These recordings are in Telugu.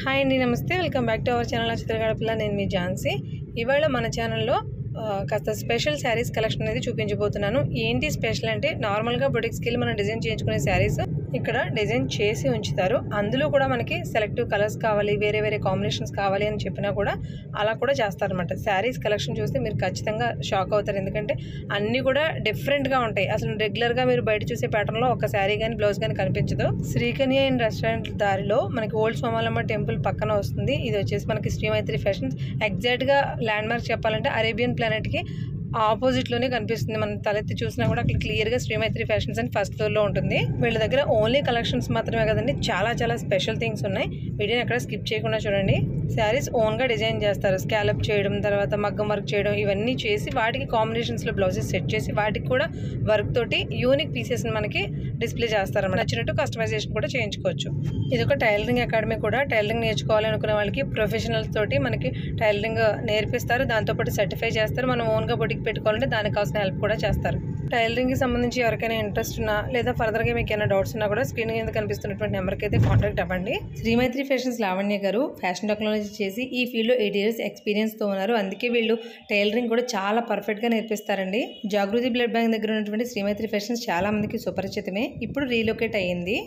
హాయ్ అండి, నమస్తే. Welcome back to our channel Chitragadapala. నేను మీ ఝాన్సీ. ఇవాళ మన ఛానల్లో కాస్త స్పెషల్ శారీస్ కలెక్షన్ అనేది చూపించబోతున్నాను. ఏంటి స్పెషల్ అంటే, నార్మల్గా బొటిక్స్కి వెళ్ళి మనం డిజైన్ చేయించుకునే శారీస్ ఇక్కడ డిజైన్ చేసి ఉంచుతారు. అందులో కూడా మనకి సెలెక్టివ్ కలర్స్ కావాలి, వేరే వేరే కాంబినేషన్స్ కావాలి అని చెప్పినా కూడా అలా కూడా చేస్తారనమాట. శారీస్ కలెక్షన్ చూస్తే మీరు ఖచ్చితంగా షాక్ అవుతారు. ఎందుకంటే అన్నీ కూడా డిఫరెంట్గా ఉంటాయి. అసలు రెగ్యులర్గా మీరు బయట చూసే ప్యాటర్న్లో ఒక శారీ కానీ బ్లౌజ్ కానీ కనిపించదు. శ్రీకన్య అండ్ రెస్టారెంట్ దారిలో మనకి ఓల్డ్ సోమాలమ్మ టెంపుల్ పక్కన వస్తుంది. ఇది వచ్చేసి మనకి శ్రీమైత్రి ఫ్యాషన్స్. ఎగ్జాక్ట్గా ల్యాండ్ మార్క్ చెప్పాలంటే అరేబియన్ ప్లానెట్కి ఆపోజిట్లోనే కనిపిస్తుంది. మనం తలెత్తి చూసినా కూడా అక్కడ క్లియర్గా శ్రీమైత్రి ఫ్యాషన్స్ అని ఫస్ట్ ఫ్లోర్లో ఉంటుంది. వీళ్ళ దగ్గర ఓన్లీ కలెక్షన్స్ మాత్రమే కదండి, చాలా చాలా స్పెషల్ థింగ్స్ ఉన్నాయి. వీడియోని ఎక్కడ స్కిప్ చేయకుండా చూడండి. శారీస్ ఓన్గా డిజైన్ చేస్తారు. స్కాలప్ చేయడం, తర్వాత మగ్గం వర్క్ చేయడం, ఇవన్నీ చేసి వాటికి కాంబినేషన్స్లో బ్లౌజెస్ సెట్ చేసి వాటికి కూడా వర్క్ తోటి యూనిక్ పీసెస్ని మనకి డిస్ప్లే చేస్తారు. నచ్చినట్టు కస్టమైజేషన్ కూడా చేయించుకోవచ్చు. ఇది ఒక టైలరింగ్ అకాడమీ కూడా. టైలరింగ్ నేర్చుకోవాలి అనుకునే వాళ్ళకి ప్రొఫెషనల్స్ తోటి మనకి టైలరింగ్ నేర్పిస్తారు. దాంతోపాటు సర్టిఫై చేస్తారు. మనం ఓన్గా బొటిక్ పెట్టుకోవాలంటే దానికి కావాల్సిన హెల్ప్ కూడా చేస్తారు. టైలరింగ్కి సంబంధించి ఎవరికైనా ఇంట్రెస్ట్ ఉన్నా లేదా ఫర్దర్గా మీకు ఏమైనా డౌట్స్ ఉన్నా కూడా స్క్రీన్ కింద కనిపిస్తున్నటువంటి నెంబర్కి అయితే కాంటాక్ట్ అవ్వండి. శ్రీమైత్రి ఫ్యాషన్స్ లావణ్య గారు ఫ్యాషన్ టెక్నాలజీ చేసి ఈ ఫీల్డ్లో 8 years ఎక్స్పీరియన్స్తో ఉన్నారు. అందుకే వీళ్ళు టైలరింగ్ కూడా చాలా పర్ఫెక్ట్గా నేర్పిస్తారండి. జాగృతి బ్లడ్ బ్యాంక్ దగ్గర ఉన్నటువంటి శ్రీమైత్రి ఫ్యాషన్స్ చాలా మందికి సుపరిచితమే. ఇప్పుడు రీలొకేట్ అయ్యింది.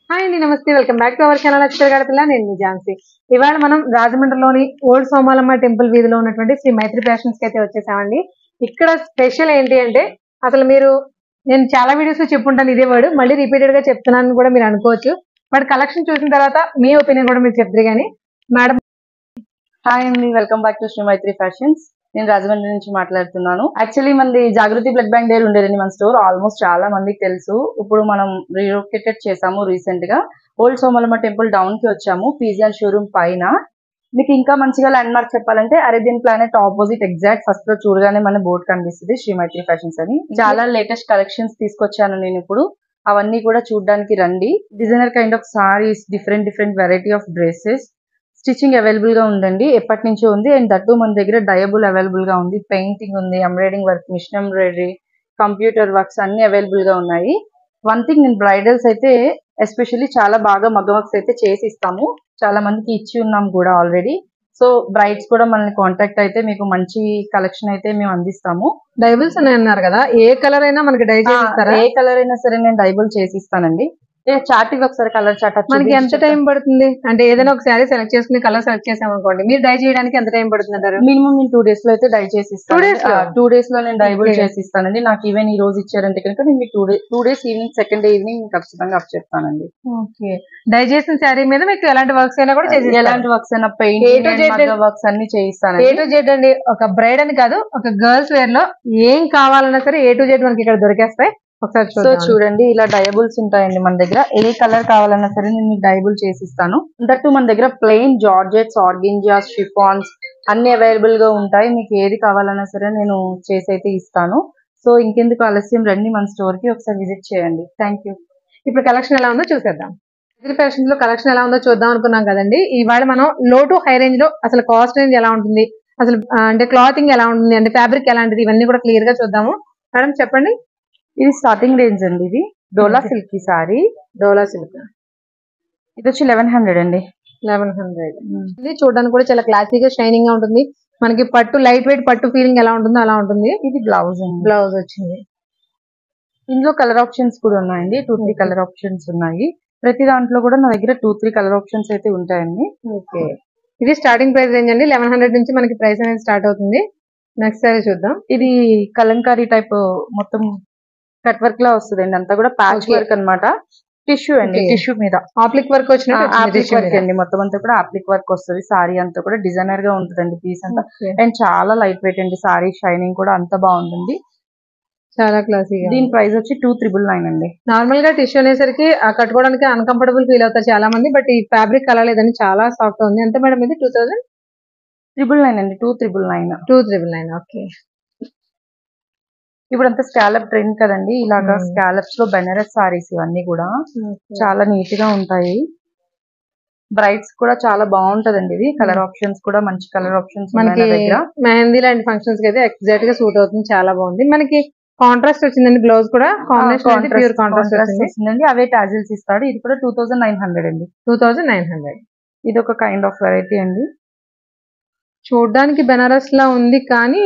హాయ్ అండి, నమస్తే. Welcome back to our channel Chitragadapala. నేను మీ ఝాన్సీ. ఇవాళ మనం రాజమండ్రిలోని ఓల్డ్ సోమాలమ్మ టెంపుల్ వీధిలో ఉన్నటువంటి శ్రీ మైత్రి ఫ్యాషన్స్ కి అయితే వచ్చేసామండి. ఇక్కడ స్పెషల్ ఏంటి అంటే, అసలు నేను చాలా వీడియోస్ లో చెప్పుంటాను ఇదే వర్డ్, మళ్ళీ రిపీటెడ్ గా చెప్తున్నాను కూడా మీరు అనుకోవచ్చు. బట్ కలెక్షన్ చూసిన తర్వాత మీ ఒపీనియన్ కూడా మీరు చెప్తారు. కానీ మేడం, హాయ్ అండి, వెల్కమ్ బ్యాక్ టు శ్రీమైత్రి ఫ్యాషన్స్. నేను రాజమండ్రి నుంచి మాట్లాడుతున్నాను. యాక్చువల్లీ మనది జాగృతి బ్లడ్ బ్యాంక్ దగ్గర ఉండేదండి మన స్టోర్. ఆల్మోస్ట్ చాలా మందికి తెలుసు. ఇప్పుడు మనం రీలొకేటెడ్ చేసాము రీసెంట్ గా. ఓల్డ్ సోమలమ్మ టెంపుల్ డౌన్ కి వచ్చాము, పీజియన్ షోరూమ్ పైన. మీకు ఇంకా మంచిగా ల్యాండ్ మార్క్ చెప్పాలంటే Arabian planet opposite exact first లో చూడగానే మన బోర్డు కనిపిస్తుంది శ్రీమైత్రి ఫ్యాషన్స్ అని. చాలా లేటెస్ట్ కలెక్షన్స్ తీసుకొచ్చాను నేను ఇప్పుడు. అవన్నీ కూడా చూడడానికి రండి. Designer kind of saris, different variety of dresses, stitching available గా ఉందండి. ఎప్పటి నుంచో ఉంది. అండ్ దట్టు మన దగ్గర డయబుల్ అవైలబుల్ గా ఉంది, పెయింటింగ్ ఉంది, embroiding work, machine embroidery, computer works అన్ని అవైలబుల్ గా ఉన్నాయి. వన్ థింగ్, నేను బ్రైడల్స్ అయితే ఎస్పెషల్లీ చాలా బాగా మగ్గ వర్క్స్ అయితే చేసి ఇస్తాము. చాలా మందికి ఇచ్చి ఉన్నాం కూడా ఆల్రెడీ. సో బ్రైడ్స్ కూడా మనల్ని కాంటాక్ట్ అయితే మీకు మంచి కలెక్షన్ అయితే మేము అందిస్తాము. డైబుల్స్ అని అన్నారు కదా, ఏ కలర్ అయినా మనకి డై చేస్తారా? ఏ కలర్ అయినా సరే నేను డైబుల్ చేసి ఇస్తానండి. చార్ట్ ఒకసారి కలర్ చార్ట్ మనకి ఎంత టైం పడుతుంది అంటే, ఏదైనా ఒక శారీ సెలెక్ట్ చేసుకుని కలర్ సెలెక్ట్ చేసాం అనుకోండి, మీరు డై చేయడానికి ఎంత టైం పడుతుంది అంటారు? మినిమం నేను 2 days లో అయితే డై చేసి ఇస్తాను. 2 days లో నేను డైబుల్ చేసి ఇస్తానండి. నాకు ఈవెన్ ఈ రోజు ఇచ్చారంటే కనుక నేను మీకు 2 days evening, second day evening ఖచ్చితంగా అప్ చెప్తానండి. ఓకే, డై చేసిన శారీ మీద మీకు ఎలాంటి వర్క్స్ అయినా కూడా చేసి, ఎలాంటి వర్క్స్ అయినా పెయింటింగ్ వర్క్స్ అన్ని చేయిస్తాను. A to Z అండి. ఒక బ్రైడ్ అని కాదు, ఒక గర్ల్స్ వేర్ లో ఏం కావాలన్నా సరే A to Z మనకి ఇక్కడ దొరికేస్తాయి. సో చూడండి, ఇలా డయబుల్స్ ఉంటాయండి మన దగ్గర. ఏ కలర్ కావాలన్నా సరే నేను మీకు డయబుల్ చేసి ఇస్తాను. దట్టు మన దగ్గర ప్లెయిన్ జార్జెట్స్, ఆర్గెంజాస్, షిఫాన్స్ అన్ని అవైలబుల్ గా ఉంటాయి. మీకు ఏది కావాలన్నా సరే నేను చేసి అయితే ఇస్తాను. సో ఇంకెందుకు ఆలస్యం, రండి మన స్టోర్ కి ఒకసారి విజిట్ చేయండి. Thank you. ఇప్పుడు కలెక్షన్ ఎలా ఉందో చూసేద్దాం. ఫ్యాషన్ లో కలెక్షన్ ఎలా ఉందో చూద్దాం అనుకున్నాం కదండి. ఇవాళ మనం లో టు హై రేంజ్ లో అసలు కాస్ట్ రేంజ్ ఎలా ఉంటుంది, అసలు అంటే క్లాతింగ్ ఎలా ఉంటుంది, అంటే ఫ్యాబ్రిక్ ఎలాంటిది, ఇవన్నీ కూడా క్లియర్ గా చూద్దాము. మేడం చెప్పండి. ఇది స్టార్టింగ్ రేంజ్ అండి. ఇది డోలా సిల్క్ సారీ. డోలా సిల్క్ ఇది వచ్చి 1100 అండి. 1100. ఇది చూడడానికి కూడా చాలా క్లాసీగా షైనింగ్ గా ఉంటుంది. మనకి పట్టు, లైట్ వెయిట్ పట్టు ఫీలింగ్ ఎలా ఉంటుందో అలా ఉంటుంది. ఇది బ్లౌజ్ అండి. బ్లౌజ్ వచ్చింది. ఇందులో కలర్ ఆప్షన్స్ కూడా ఉన్నాయండి. 2-3 కలర్ ఆప్షన్స్ ఉన్నాయి. ప్రతి దాంట్లో కూడా నా దగ్గర 2-3 కలర్ ఆప్షన్స్ అయితే ఉంటాయండి. ఓకే, ఇది స్టార్టింగ్ ప్రైస్ రేంజ్ అండి. 1100 నుంచి మనకి ప్రైస్ అనేది స్టార్ట్ అవుతుంది. నెక్స్ట్ సారీ చూద్దాం. ఇది కలంకారీ టైప్ మొత్తం కట్ వర్క్ లా వస్తుందండి. అంతా కూడా ప్యాచ్ వర్క్ అన్నమాట. టిష్యూ అండి, టిష్యూ మీద ఆప్లిక్ వర్క్ వచ్చినట్టు ఆప్లిక్ వర్క్ అండి. మొత్తం అంతా కూడా ఆప్లిక్ వర్క్ వస్తుంది. సారీ అంతా కూడా డిజైనర్ గా ఉంటుందండి పీస్ అంతా. అండ్ చాలా లైట్ వెయిట్ అండి. సారీ షైనింగ్ కూడా అంత బాగుంటుంది, చాలా క్లాసీగా. దీని ప్రైస్ వచ్చి 2,999 అండి. నార్మల్ గా టిష్యూ అనేసరికి కట్టుకోవడానికి అన్కంఫర్టబుల్ ఫీల్ అవుతారు చాలా మంది. బట్ ఈ ఫ్యాబ్రిక్ అలా లేదండి, చాలా సాఫ్ట్ ఉంది. ఎంత మేడం ఇది? 2,999 అండి. 2,999. ఓకే, ఇప్పుడు అంతా స్కాలప్ ట్రెండ్ కదండి. ఇలాగా స్కాలప్స్ లో బెనారస్ సారీస్ ఇవన్నీ కూడా చాలా నీట్ గా ఉంటాయి. బ్రైడ్స్ కూడా చాలా బాగుంటదండి. ఇది కలర్ ఆప్షన్స్ కూడా మంచి కలర్ ఆప్షన్స్ మనకి మెహందీ లాంటి ఫంక్షన్స్ కి అయితే ఎగ్జాక్ట్ గా సూట్ అవుతుంది. చాలా బాగుంది. మనకి కాంట్రాస్ట్ వచ్చిందండి. బ్లౌజ్ కూడా కాంబినేషన్ ప్యూర్ కాంట్రాస్ట్ వచ్చిందండి. అవే టాజిల్స్ ఇస్తాడు. ఇది కూడా 2,900 అండి. 2,900. ఇది ఒక కైండ్ ఆఫ్ వెరైటీ అండి. చూడడానికి బెనారస్ లా ఉంది కానీ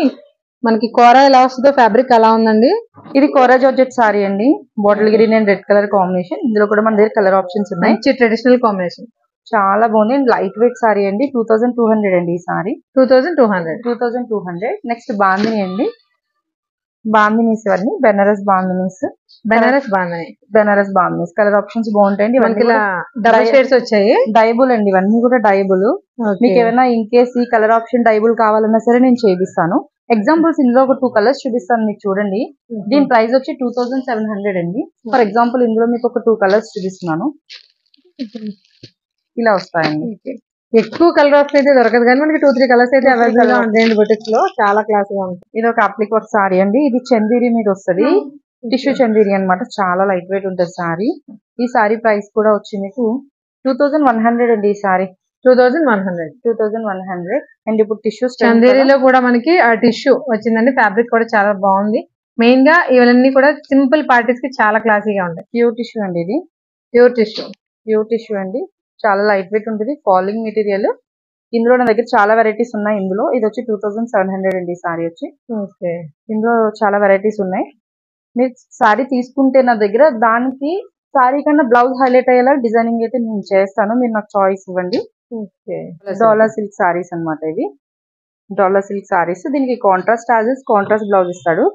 మనకి కోరా ఎలా వస్తుందో ఫ్యాబ్రిక్ అలా ఉందండి. ఇది కోరా జార్జెట్ సారీ అండి. Bottle green and red colour combination. ఇందులో కూడా మన దగ్గర కలర్ ఆప్షన్స్ ఉన్నాయి. మంచి ట్రెడిషనల్ కాంబినేషన్, చాలా బాగుంది. అండ్ లైట్ వెయిట్ సారీ అండి. 2200 అండి ఈ సారీ. 2200. నెక్స్ట్ బాందిని అండి. బాందినీస్ ఇవన్నీ బెనారస్ బాందినీస్. బెనారస్ బాందినీస్ కలర్ ఆప్షన్స్ బాగుంటాయండి. మనకి ఇలా డబుల్ షేడ్స్ వచ్చాయి. డైబుల్ అండి, ఇవన్నీ కూడా డైబుల్. మీకు ఏమైనా ఇన్ కేస్ ఈ కలర్ ఆప్షన్ డైబుల్ కావాలన్నా సరే నేను చేపిస్తాను. ఎగ్జాంపుల్స్ ఇందులో ఒక 2 కలర్స్ చూపిస్తాను మీకు చూడండి. దీని ప్రైస్ వచ్చి 2700 అండి. ఫర్ ఎగ్జాంపుల్ ఇందులో మీకు ఒక 2 కలర్స్ చూపిస్తున్నాను. ఇలా వస్తాయండి. ఎక్కువ కలర్ ఆప్షన్ అయితే దొరకదు కానీ మనకి 2-3 కలర్స్ అయితే అవైలబుల్ గా ఉంటాయండి బొటిక్స్ లో. చాలా క్లాస్ గా ఉంటుంది. ఇది ఒక అప్లిక్ వర్క్ సారీ అండి. ఇది చందేరి మీద వస్తుంది. టిష్యూ చందేరి అన్నమాట. చాలా లైట్ వెయిట్ ఉంటుంది సారీ. ఈ సారీ ప్రైస్ కూడా వచ్చి మీకు 2100 అండి. ఈ సారీ 2100. అండ్ ఇప్పుడు టిష్యూ చందేరిలో కూడా మనకి ఆ టిష్యూ వచ్చిందండి. ఫ్యాబ్రిక్ కూడా చాలా బాగుంది. మెయిన్ గా ఇవన్నీ కూడా సింపుల్ పార్టీస్ కి చాలా క్లాసీగా ఉంటాయి. ప్యూర్ టిష్యూ అండి. ఇది ప్యూర్ టిష్యూ అండి. చాలా లైట్ వెయిట్ ఉంటుంది. Falling material. ఇందులో నా దగ్గర చాలా వెరైటీస్ ఉన్నాయి. ఇందులో ఇది వచ్చి 2700 అండి. ఈ సారీ వచ్చి ఇందులో చాలా వెరైటీస్ ఉన్నాయి. మీరు సారీ తీసుకుంటే నా దగ్గర దానికి సారీ కన్నా బ్లౌజ్ హైలైట్ అయ్యేలా డిజైనింగ్ అయితే నేను చేస్తాను. మీరు నాకు చాయిస్ ఇవ్వండి. డోలా సిల్క్ సారీస్ అన్నమాట. ఇవి డోలా సిల్క్ సారీస్. దీనికి కాంట్రాస్ట్ టాజిల్స్, కాంట్రాస్ట్ బ్లౌజ్ ఇస్తాడు.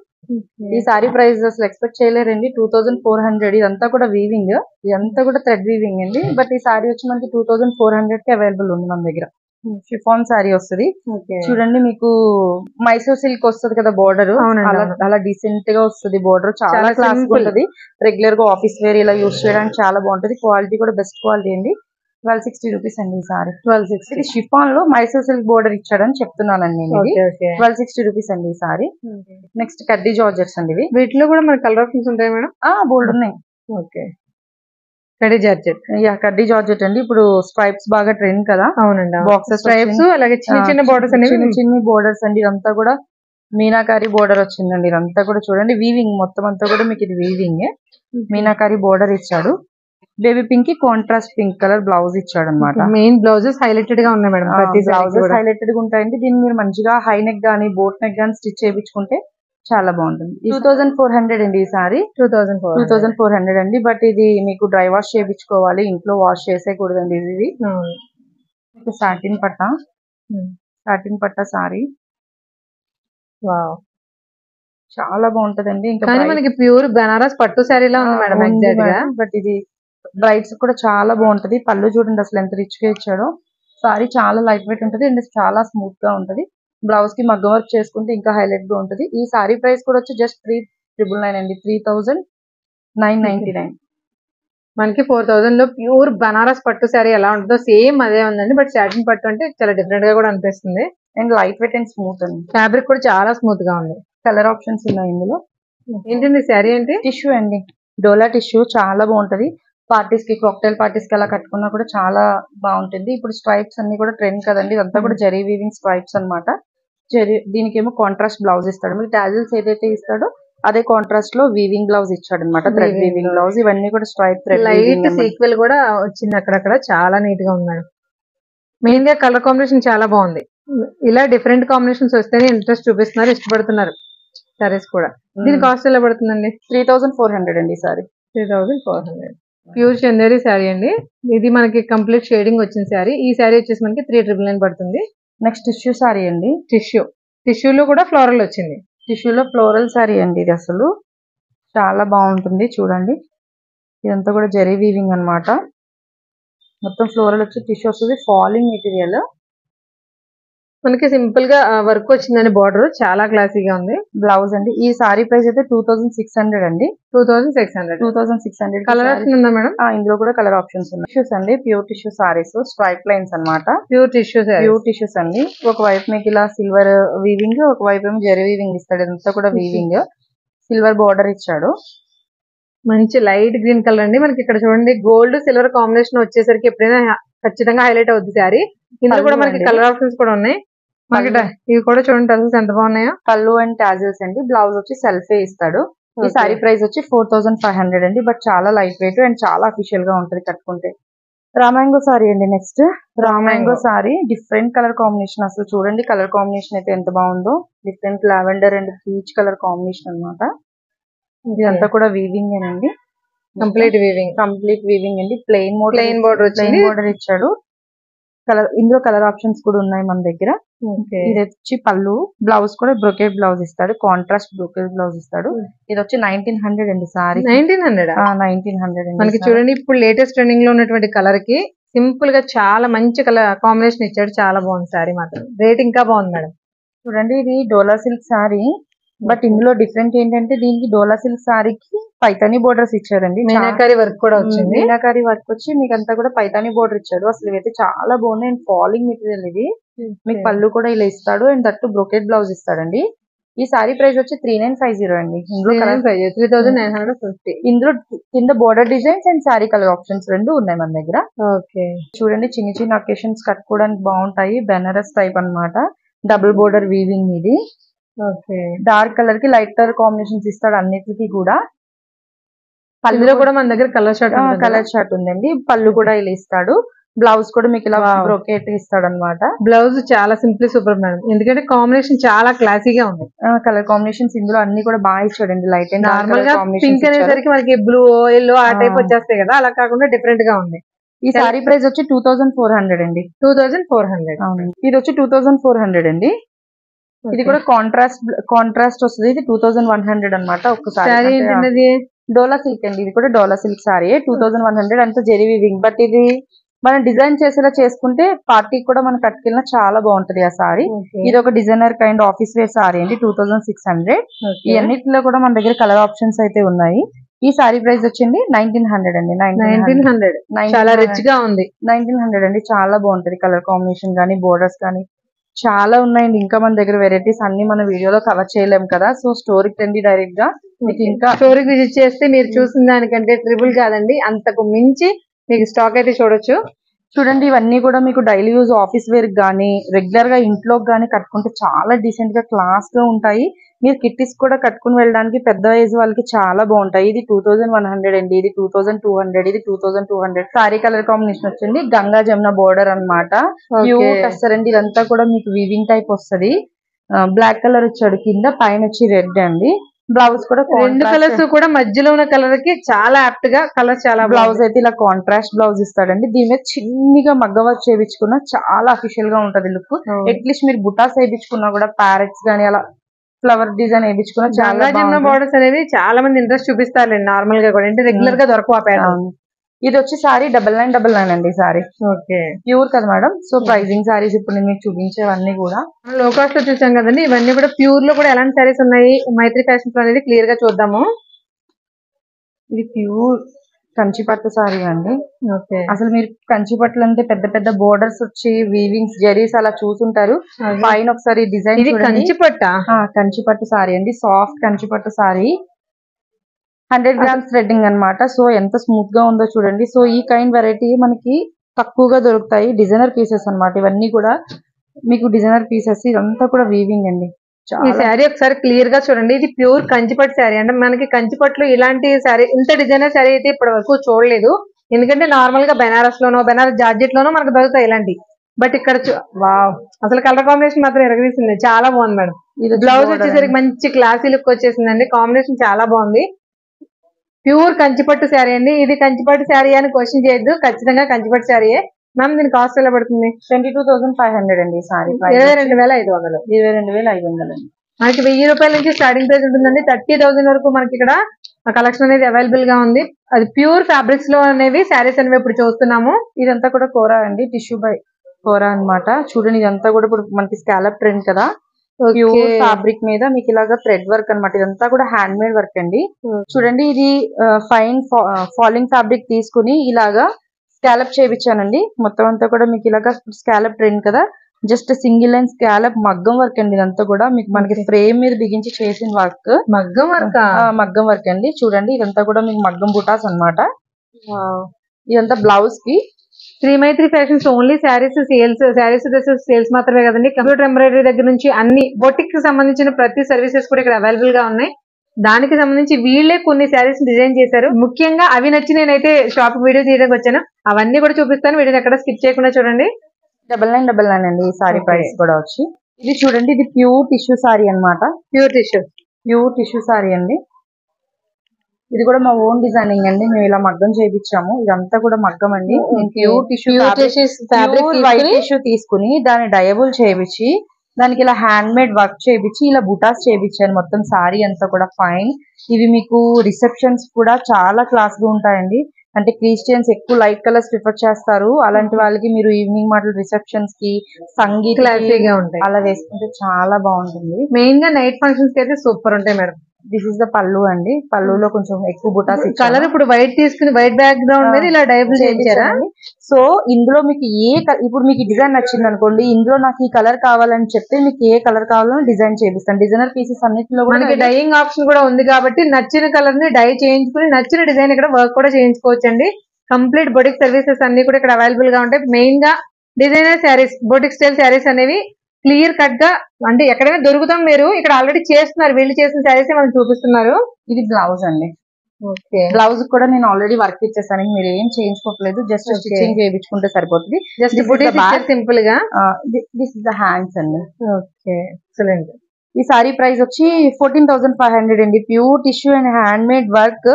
ఈ సారీ ప్రైస్ అసలు ఎక్స్పెక్ట్ చేయలేరండి. 2400. ఇదంతా కూడా వీవింగ్, ఇదంతా కూడా థ్రెడ్ వీవింగ్ అండి. బట్ ఈ సారీ వచ్చి మనకి 2400 కి అవైలబుల్ ఉంది మన దగ్గర. షిఫాన్ సారీ వస్తుంది. చూడండి మీకు మైసూర్ సిల్క్ వస్తుంది కదా బోర్డర్, అలా డీసెంట్ గా వస్తుంది బోర్డర్. చాలా క్లాస్ ఉంటుంది. రెగ్యులర్ గా ఆఫీస్ వేర్ ఇలా యూస్ చేయడానికి చాలా బాగుంటుంది. క్వాలిటీ కూడా బెస్ట్ క్వాలిటీ అండి. 1260 రూపీస్ అండి ఈ సారీ. 1260. షిఫాన్ లో మైసూర్ సిల్క్ బోర్డర్ ఇచ్చాడని చెప్తున్నానండి నేను. 1260 రూపీస్ అండి ఈ సారీ. నెక్స్ట్ కడ్డీ జార్జెట్స్ అండి. ఇవి వీటిలో కూడా మనకి కలర్ ఆప్షన్స్ ఉంటాయి మేడం. బోల్డ్ ఉన్నాయి. కడ్డీ జార్జెట్ అండి. ఇప్పుడు స్ట్రైప్స్ బాగా ట్రెండ్ కదా. అవునండి. బాక్సెస్ స్ట్రైప్స్ అలాగే చిన్న బోర్డర్స్ అనేవి, చిన్న బోర్డర్స్ అండి. ఇదంతా కూడా మీనాకారి బోర్డర్ వచ్చిందండి. ఇదంతా కూడా చూడండి వీవింగ్ మొత్తం అంతా కూడా మీకు ఇది వీవింగ్. మీనాకారి బోర్డర్ ఇచ్చాడు. బేబీ పింక్ కి కాంట్రాస్ట్ పింక్ కలర్ బ్లౌజ్ ఇచ్చాడు అనమాట. మెయిన్ బ్లౌజెస్ హైలైటెడ్ గా ఉన్నాయి మేడం. బ్లౌజెస్ హైలైటెడ్ గా ఉంటాయండి. దీన్ని మీరు మంచిగా హై నెక్ గానీ బోట్ నెక్ గానీ స్టిచ్ చేయించుకుంటే చాలా బాగుంటుంది. 2400 అండి ఈ సారీ. 2400 అండి. బట్ ఇది మీకు డ్రై వాష్ చేయించుకోవాలి, ఇంట్లో వాష్ చేసేయకూడదండి. ఇది సాటిన్ పట్టా సారీ. చాలా బాగుంటదండి. ఇంకా మనకి ప్యూర్ బనారస్ పట్టు సారీలా ఉంది మేడం ఎగ్జాక్ట్ గా. బట్ ఇది బ్రైడ్స్ కూడా చాలా బాగుంటది. పళ్ళు చూడండి అసలు ఎంత రిచ్ గా ఇచ్చాడో. సారీ చాలా లైట్ వెయిట్ ఉంటది అండ్ చాలా స్మూత్ గా ఉంటది. బ్లౌజ్ కి మగ్గం వర్క్ చేసుకుంటే ఇంకా హైలైట్ గా ఉంటది. ఈ సారీ ప్రైస్ కూడా వచ్చి జస్ట్ 3999 అండి. 3999. మనకి 4000 లో ప్యూర్ బనారస్ పట్టు సారీ ఎలా ఉంటుందో సేమ్ అదే ఉందండి. బట్ సాటిన్ పట్టు అంటే చాలా డిఫరెంట్ గా కూడా అనిపిస్తుంది. And light weight and smooth అండి. ఫ్యాబ్రిక్ కూడా చాలా స్మూత్ గా ఉంది. కలర్ ఆప్షన్స్ ఉన్నాయి ఇందులో. ఏంటండి సారీ అంటే టిష్యూ అండి. డోలా టిష్యూ చాలా బాగుంటది. పార్టీస్ కి, కాక్టైల్ పార్టీస్ కి అలా కట్టుకున్నా కూడా చాలా బాగుంటుంది. ఇప్పుడు స్ట్రైప్స్ అన్ని కూడా ట్రెండ్ కదండి. ఇదంతా కూడా జరీ వీవింగ్ స్ట్రైప్స్ అన్నమాట. దీనికి ఏమో కాంట్రాస్ట్ బ్లౌజ్ ఇస్తాడు. మీకు టాజిల్స్ ఏదైతే ఇస్తాడో అదే కాంట్రాస్ట్ లో వీవింగ్ బ్లౌజ్ ఇచ్చాడు అనమాట. Thread weaving blouse. ఇవన్నీ కూడా స్ట్రైప్ థ్రెడ్ లైట్ సీక్వెల్ కూడా వచ్చింది అక్కడక్కడ. చాలా నీట్ గా ఉంది మేడం. మెయిన్ గా కలర్ కాంబినేషన్ చాలా బాగుంది. ఇలా డిఫరెంట్ కాంబినేషన్స్ వస్తేనే ఇంట్రెస్ట్ చూపిస్తున్నారు, ఇష్టపడుతున్నారు సారీస్ కూడా. దీని కాస్ట్ ఎలా పడుతుందండి? 3400 అండి సారీ. 3400. ప్యూర్ చందేరి శారీ అండి. ఇది మనకి కంప్లీట్ షేడింగ్ వచ్చిన శారీ. ఈ శారీ వచ్చేసి మనకి 3999 పడుతుంది. నెక్స్ట్ టిష్యూ సారీ అండి. టిష్యూలో కూడా ఫ్లోరల్ వచ్చింది. టిష్యూలో ఫ్లోరల్ సారీ అండి. ఇది అసలు చాలా బాగుంటుంది. చూడండి ఇదంతా కూడా జరీ వీవింగ్ అన్నమాట. మొత్తం ఫ్లోరల్ వచ్చి టిష్యూ వస్తుంది. Falling material. మనకి సింపుల్ గా వర్క్ వచ్చిందండి. బార్డర్ చాలా క్లాసీగా ఉంది. బ్లౌజ్ అండి. ఈ సారీ ప్రైస్ అయితే 2600 అండి. 2600. కలర్ ఆప్షన్ ఉందా మేడం? ఇందులో కూడా కలర్ ఆప్షన్స్ ఉన్నాయి. టిష్యూస్ అండి. Pure tissue saris, stripe lines అన్నమాట. ప్యూర్ టిష్యూస్ అండి. ఒకవైపు మీకు ఇలా సిల్వర్ వీవింగ్, ఒకవైపు ఏమో జరీ వీవింగ్ ఇస్తాడు. ఇదంతా కూడా వీవింగ్. సిల్వర్ బార్డర్ ఇచ్చాడు. మంచి లైట్ గ్రీన్ కలర్ అండి. మనకి ఇక్కడ చూడండి గోల్డ్ సిల్వర్ కాంబినేషన్ వచ్చేసరికి ఎప్పుడైనా ఖచ్చితంగా హైలైట్ అవుతుంది సారీ. ఇందులో కూడా మనకి కలర్ ఆప్షన్స్ కూడా ఉన్నాయి. ఇవి కూడా చూడండి టజల్స్ ఎంత బాగున్నాయో. పళ్ళు అండ్ టాజిల్స్ అండి. బ్లౌజ్ వచ్చి సెల్ఫే ఇస్తాడు. ఈ సారీ ప్రైస్ వచ్చి 4500 అండి. బట్ చాలా లైట్ వెయిట్ అండ్ చాలా అఫీషియల్ గా ఉంటది కట్టుకుంటే. రామాంగో సారీ అండి. నెక్స్ట్ రామాంగో సారీ డిఫరెంట్ కలర్ కాంబినేషన్. అసలు చూడండి కలర్ కాంబినేషన్ అయితే ఎంత బాగుందో. Different lavender and peach colour combination అన్నమాట. ఇదంతా కూడా వీవింగ్ అండి. కంప్లీట్ వీవింగ్ అండి. ప్లెయిన్ బోర్డర్ ఇచ్చాడు. ఇందులో కలర్ ఆప్షన్స్ కూడా ఉన్నాయి మన దగ్గర. ఇది వచ్చి పళ్ళు. బ్లౌజ్ కూడా బ్రొకెట్ బ్లౌజ్ ఇస్తాడు. కాంట్రాస్ట్ బ్రొకెట్ బ్లౌజ్ ఇస్తాడు. ఇది వచ్చి 1900 అండి సారీ. 1900 మనకి చూడండి ఇప్పుడు లేటెస్ట్ ట్రెండింగ్ లో ఉన్నటువంటి కలర్ కి సింపుల్ గా చాలా మంచి కలర్ కాంబినేషన్ ఇచ్చాడు. చాలా బాగుంది సారీ మాత్రం. రేట్ ఇంకా బాగుంది మేడం. చూడండి ఇది డోలా సిల్క్ సారీ. బట్ ఇందులో డిఫరెంట్ ఏంటంటే దీనికి డోలా సిల్క్ సారీకి పైతాని బోర్డర్స్ ఇచ్చారండి. మీనాకారి వర్క్ కూడా వచ్చింది. మీనాకారి వర్క్ వచ్చి మీకు అంతా కూడా పైతాని బోర్డర్ ఇచ్చాడు. అసలు ఇవైతే చాలా బాగున్నాయి. అండ్ ఫాలింగ్ మెటీరియల్ ఇది. మీకు పళ్ళు కూడా ఇలా ఇస్తాడు. అండ్ దట్టు బ్రొకెట్ బ్లౌజ్ ఇస్తాడండి. ఈ సారీ ప్రైస్ వచ్చి 3950 అండి. ఇందులో 3950. ఇందులో కింద border designs and sorry colour options రెండు ఉన్నాయి మన దగ్గర. ఓకే చూడండి చిన్న చిన్న అకేషన్స్ కట్టుకోవడానికి బాగుంటాయి. బెనారస్ టైప్ అన్నమాట. డబుల్ బోర్డర్ వీవింగ్ ఇది. ఓకే డార్క్ కలర్ కి లైట్ కలర్ కాంబినేషన్స్ ఇస్తాడు అన్నిటికీ కూడా. పళ్ళులో కూడా మన దగ్గర కలర్ షర్ట్ ఉందండి. పళ్ళు కూడా ఇలా ఇస్తాడు. బ్లౌజ్ కూడా మీకు ఇలా బ్రోకెట్ ఇస్తాడు అనమాట. బ్లౌజ్ చాలా సింపుల్ సూపర్ మేడం. ఎందుకంటే కాంబినేషన్ చాలా క్లాసీగా ఉంది. కలర్ కాంబినేషన్స్ ఇందులో అన్ని కూడా బాగా ఇచ్చాడండి. లైట్ అండ్ నార్మల్ గా పింక్ అనేసరికి మనకి బ్లూ ఎల్లో ఆ టైప్ వచ్చేస్తాయి కదా. అలా కాకుండా డిఫరెంట్ గా ఉంది. ఈ సారీ ప్రైస్ వచ్చి 2400 అండి. 2400. ఇది వచ్చి 2400 అండి. ఇది కూడా కాంట్రాస్ట్ వస్తుంది. ఇది 2100 అనమాట. ఒక్కసారి డోలా సిల్క్ అండి. ఇది కూడా డోలా సిల్క్ సారీ 2100 అంతా జెరీ వీవింగ్. బట్ ఇది మనం డిజైన్ చేసేలా చేసుకుంటే పార్టీకి కూడా మనం కట్టుకెళ్ళినా చాలా బాగుంటది ఆ సారీ. ఇది ఒక designer kind office wear sari అండి. 2600. ఈ అన్నిటిలో కూడా మన దగ్గర కలర్ ఆప్షన్స్ అయితే ఉన్నాయి. ఈ సారీ ప్రైస్ వచ్చింది 1900 అండి. 1900 చాలా రిచ్ గా ఉంది. 1900 అండి. చాలా బాగుంటది. కలర్ కాంబినేషన్ గానీ బోర్డర్స్ కానీ చాలా ఉన్నాయండి. ఇంకా మన దగ్గర వెరైటీస్ అన్ని మన వీడియోలో కవర్ చేయలేము కదా. సో స్టోరీకి రండి డైరెక్ట్ గా. మీకు ఇంకా స్టోరీకి విజిట్ చేస్తే మీరు చూసిన దానికంటే ట్రిపుల్ కాదండి, అంతకు మించి మీకు స్టాక్ అయితే చూడొచ్చు. చూడండి ఇవన్నీ కూడా మీకు డైలీ యూజ్ ఆఫీస్ వేర్ గానీ రెగ్యులర్ గా ఇంట్లోకి గానీ కట్టుకుంటే చాలా డీసెంట్ గా క్లాస్ గా ఉంటాయి. మీరు కిట్టీస్ కూడా కట్టుకుని వెళ్ళడానికి పెద్ద ఏజ్ వాళ్ళకి చాలా బాగుంటాయి. ఇది 2100 అండి. ఇది 2200. ఇది 2200. సారీ కలర్ కాంబినేషన్ వచ్చింది. గంగా జమున బోర్డర్ అన్నమాట. ప్యూర్ టస్సర్ అండి. ఇదంతా కూడా మీకు వీవింగ్ టైప్ వస్తుంది. బ్లాక్ కలర్ వచ్చాడు కింద, పైన వచ్చి రెడ్ అండి. బ్లౌజ్ కూడా రెండు కలర్స్ కూడా మధ్యలో ఉన్న కలర్ కి చాలా యాప్ట్ గా కలర్ చాలా. బ్లౌజ్ అయితే ఇలా కాంట్రాస్ట్ బ్లౌజ్ ఇస్తాడండి. దీని మీద చిన్నగా మగ్గ వర్క్ చేయించుకున్నా చాలా అఫీషియల్ గా ఉంటది లుక్. అట్లీస్ట్ మీరు బుటాస్ వేయించుకున్నా కూడా ప్యారెట్స్ గానీ అలా ఫ్లవర్ డిజైన్ వేయించుకున్నా చాలా. బోర్డర్స్ అనేది చాలా మంది ఇంట్రెస్ట్ చూపిస్తారండి నార్మల్ గా కూడా. అంటే రెగ్యులర్ గా దొరకవు ఆ ప్యాటర్న్. ఇది వచ్చి సారీ 9999 అండి. సారీ ప్యూర్ కదా మేడం. సో ప్రైజింగ్ సారీస్ ఇప్పుడు నేను మీకు చూపించేవన్నీ కూడా లో కాస్ట్ లో చూసాం కదండి. ఇవన్నీ కూడా ప్యూర్ లో కూడా ఎలాంటి సారీస్ ఉన్నాయి మైత్రి ఫ్యాషన్స్ అనేది క్లియర్ గా చూద్దాము. ఇది ప్యూర్ కంచిపట్టు సారీ అండి. అసలు మీరు కంచిపట్టులు అంటే పెద్ద పెద్ద బోర్డర్స్ వచ్చి వీవింగ్స్ జరీస్ అలా చూసుంటారు. పైన ఒకసారి డిజైన్ కంచిపట్టు సారీ అండి. సాఫ్ట్ కంచిపట్టు సారీ 100 grams థ్రెడ్డింగ్ అన్నమాట. సో ఎంత స్మూత్ గా ఉందో చూడండి. సో ఈ కైండ్ వెరైటీ మనకి తక్కువగా దొరుకుతాయి. డిజైనర్ పీసెస్ అన్నమాట. ఇవన్నీ కూడా మీకు డిజైనర్ పీసెస్. ఇదంతా కూడా వీవింగ్ అండి. ఈ శారీ ఒకసారి క్లియర్ గా చూడండి. ఇది ప్యూర్ కంచిపట్టు శారీ. అంటే మనకి కంచిపట్టులో ఇలాంటి శారీ ఇంత డిజైనర్ శారీ అయితే ఇప్పటి వరకు చూడలేదు. ఎందుకంటే నార్మల్ గా బెనారస్ జార్జెట్ లోనో మనకు దొరుకుతాయి ఇలాంటి. బట్ ఇక్కడ వావ్ అసలు కలర్ కాంబినేషన్ మాత్రం ఎరగదీసింది. చాలా బాగుంది మేడం. బ్లౌజ్ వచ్చేసరికి మంచి క్లాసీ లుక్ వచ్చేసిందండి. కాంబినేషన్ చాలా బాగుంది. ప్యూర్ కంచిపట్టు శారీ అండి. ఇది కంచిపట్టు శారీ అని క్వశ్చన్ చేయొద్దు, ఖచ్చితంగా కంచిపట్టు శారీయే. మ్యామ్ దీని కాస్ట్ ఎలా పడుతుంది? 22,500 అండి. సారీ 22,500. 22,500 మనకి 1000 రూపాయల నుంచి స్టార్టింగ్ ప్రైస్ ఉంటుందండి. 30,000 వరకు మనకి ఇక్కడ కలెక్షన్ అనేది అవైలబుల్ గా ఉంది. అది ప్యూర్ ఫ్యాబ్రిక్స్ లో అనేవి శారీస్ అనేవి ఇప్పుడు చూస్తున్నాము. ఇదంతా కూడా కోరా అండి. టిష్యూ బై కోరా అన్నమాట. చూడండి ఇదంతా కూడా ఇప్పుడు మనకి స్కాలప్ ట్రెండ్ కదా. ప్యూర్ ఫ్యాబ్రిక్ మీద మీకు ఇలాగా థ్రెడ్ వర్క్ అన్నమాట. ఇదంతా కూడా హ్యాండ్ మేడ్ వర్క్ అండి. చూడండి ఇది ఫైన్ ఫాలింగ్ ఫ్యాబ్రిక్ తీసుకుని ఇలాగా స్కాలప్ చేయించానండి. మొత్తం అంతా కూడా మీకు ఇలాగా స్కాలప్ ట్రెండ్ కదా. జస్ట్ సింగిల్ లైన్ స్కాలప్ మగ్గం వర్క్ అండి. ఇదంతా కూడా మీకు మనకి ఫ్రేమ్ మీద బిగించి చేసిన వర్క్. మగ్గం వర్క్ అండి. చూడండి ఇదంతా కూడా మీకు మగ్గం బుటాస్ అన్నమాట. ఇదంతా బ్లౌజ్ కి. Sri Maitri fashions only sarees dresses sales మాత్రమే కదండి. కంప్యూటర్ ఎంబ్రాయిడరీ దగ్గర నుంచి అన్ని బొటిక్ కి సంబంధించిన ప్రతి సర్వీసెస్ కూడా ఇక్కడ అవైలబుల్ గా ఉన్నాయి. దానికి సంబంధించి వీళ్ళే కొన్ని శారీస్ డిజైన్ చేశారు. ముఖ్యంగా అవి నచ్చి నేనైతే షాప్ వీడియో తీయడానికి వచ్చాను. అవన్నీ కూడా చూపిస్తాను, వీడియోని ఎక్కడ స్కిప్ చేయకుండా చూడండి. 9999 అండి ఈ సారీ Okay. ప్రైస్ కూడా వచ్చి. ఇది చూడండి, ఇది ప్యూర్ టిష్యూ సారీ అన్నమాట. ప్యూర్ టిష్యూ సారీ అండి. ఇది కూడా మా ఓన్ డిజైనింగ్ అండి, మేము ఇలా మగ్గం చేయించాము. ఇదంతా కూడా మగ్గం అండి. ప్యూర్ టిష్యూ వైట్ టిష్యూ తీసుకుని దాన్ని డయబుల్ చేయించి దానికి ఇలా హ్యాండ్ మేడ్ వర్క్ చేయించి ఇలా బుటాస్ చేయించాను. మొత్తం సారీ అంతా కూడా ఫైన్. ఇవి మీకు రిసెప్షన్స్ కూడా చాలా క్లాస్ గా ఉంటాయండి. అంటే క్రిస్టియన్స్ ఎక్కువ లైట్ కలర్స్ ప్రిఫర్ చేస్తారు. అలాంటి వాళ్ళకి మీరు ఈవినింగ్ మాటలు రిసెప్షన్స్ కి సంగీత క్లాసీగా ఉంటాయి, అలా వేసుకుంటే చాలా బాగుంటుంది. మెయిన్ గా నైట్ ఫంక్షన్స్ కి అయితే సూపర్ ఉంటాయి మేడం. దిస్ ఇస్ ద పళ్ళు అండి. పళ్ళులో కొంచెం ఎక్కువ బుటాస్ కలర్ ఇప్పుడు వైట్ తీసుకుని వైట్ బ్యాక్ గ్రౌండ్ మీద ఇలా డైబుల్ చేయించారా? సో ఇందులో మీకు ఇప్పుడు మీకు డిజైన్ నచ్చింది అనుకోండి, ఇందులో నాకు ఈ కలర్ కావాలని చెప్తే మీకు ఏ కలర్ కావాలో డిజైన్ చేపిస్తాను. డిజైనర్ పీసెస్ అన్నిటిలో కూడా మనకి డైయింగ్ ఆప్షన్ కూడా ఉంది కాబట్టి నచ్చిన కలర్ ని డై చేయించుకుని నచ్చిన డిజైన్ ఇక్కడ వర్క్ కూడా చేయించుకోవచ్చు అండి. కంప్లీట్ బొటిక్ సర్వీసెస్ అన్ని కూడా ఇక్కడ అవైలబుల్ గా ఉంటాయి. మెయిన్ గా designer saris, boutique style saris అనేవి క్లియర్ కట్ గా అంటే ఎక్కడైనా దొరుకుతాం. మీరు ఇక్కడ ఆల్రెడీ చేస్తున్నారు, వీళ్ళు చేసిన శారీస్ మనం చూపిస్తున్నారు. ఇది బ్లౌజ్ అండి. ఓకే, బ్లౌజ్ కూడా నేను ఆల్రెడీ వర్క్ ఇచ్చేసాను, మీరు ఏం చేయించుకోవట్లేదు, జస్ట్ స్టిచ్చింగ్ చేయించుకుంటే సరిపోతుంది. జస్ట్ బుటీస్ సింపుల్ గా. దిస్ ఇస్ ద హ్యాండ్స్ అండి. Okay, excellent. ఈ సారీ ప్రైస్ వచ్చి 14,500 అండి. Pure tissue and hand made work.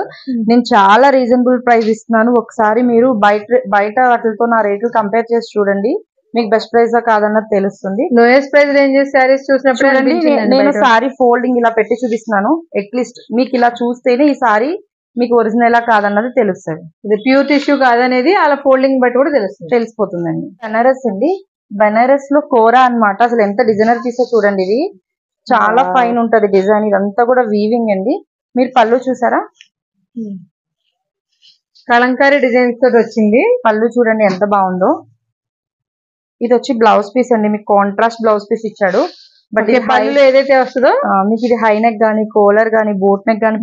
నేను చాలా రీజనబుల్ ప్రైస్ ఇస్తున్నాను. ఒకసారి మీరు బయట వాటితో నా రేట్లు కంపేర్ చేసి చూడండి, మీకు బెస్ట్ ప్రైస్ కాదన్నది తెలుస్తుంది. లోయెస్ట్ ప్రైస్ రేంజెస్ శారీస్ చూసినప్పుడు నేను సారీ ఫోల్డింగ్ ఇలా పెట్టి చూపిస్తున్నాను. అట్లీస్ట్ మీకు ఇలా చూస్తేనే ఈ సారీ మీకు ఒరిజినల్ కాదన్నది తెలుస్తుంది. ఇది ప్యూర్ టిష్యూ కాదనేది అలా ఫోల్డింగ్ బట్టి కూడా తెలిసిపోతుందండి. బెనారస్ అండి. బెనారస్ లో కోరా అన్నమాట. అసలు ఎంత డిజైనర్ పీసో చూడండి, ఇది చాలా ఫైన్ ఉంటది డిజైన్. ఇదంతా కూడా వీవింగ్ అండి. మీరు పళ్ళు చూసారా, కలంకారీ డిజైన్స్ తోటి వచ్చింది. పళ్ళు చూడండి ఎంత బాగుందో. ఇది వచ్చి బ్లౌజ్ పీస్ అండి, మీకు కాంట్రాస్ట్ బ్లౌజ్ పీస్ ఇచ్చాడు. బట్ పళ్ళు ఏదైతే వస్తుందో మీకు ఇది హై నెక్ గానీ, కోలర్ గానీ, బోట్ నెక్ గానీ,